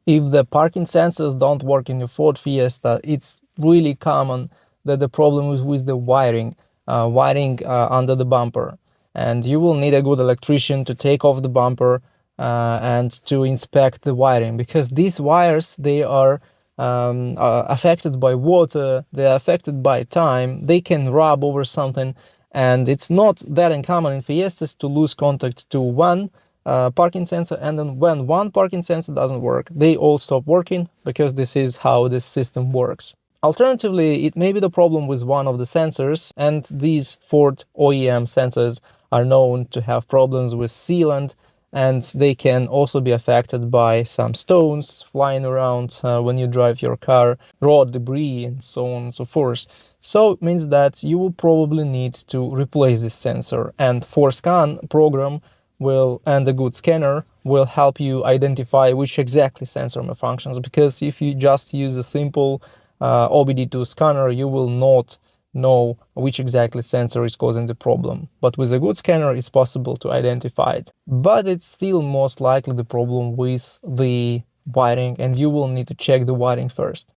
If the parking sensors don't work in your Ford Fiesta, it's really common that the problem is with the wiring, under the bumper. And you will need a good electrician to take off the bumper and to inspect the wiring, because these wires, they are affected by water, they're affected by time, they can rub over something, and it's not that uncommon in Fiestas to lose contact to one parking sensor, and then when one parking sensor doesn't work, they all stop working, because this is how this system works. Alternatively, it may be the problem with one of the sensors, and these Ford OEM sensors are known to have problems with sealant, and they can also be affected by some stones flying around when you drive your car, road debris, and so on and so forth. So it means that you will probably need to replace this sensor, and ForScan program and a good scanner will help you identify which exactly sensor malfunctions, because if you just use a simple OBD2 scanner, you will not know which exactly sensor is causing the problem. But with a good scanner, it's possible to identify it. But it's still most likely the problem with the wiring, and you will need to check the wiring first.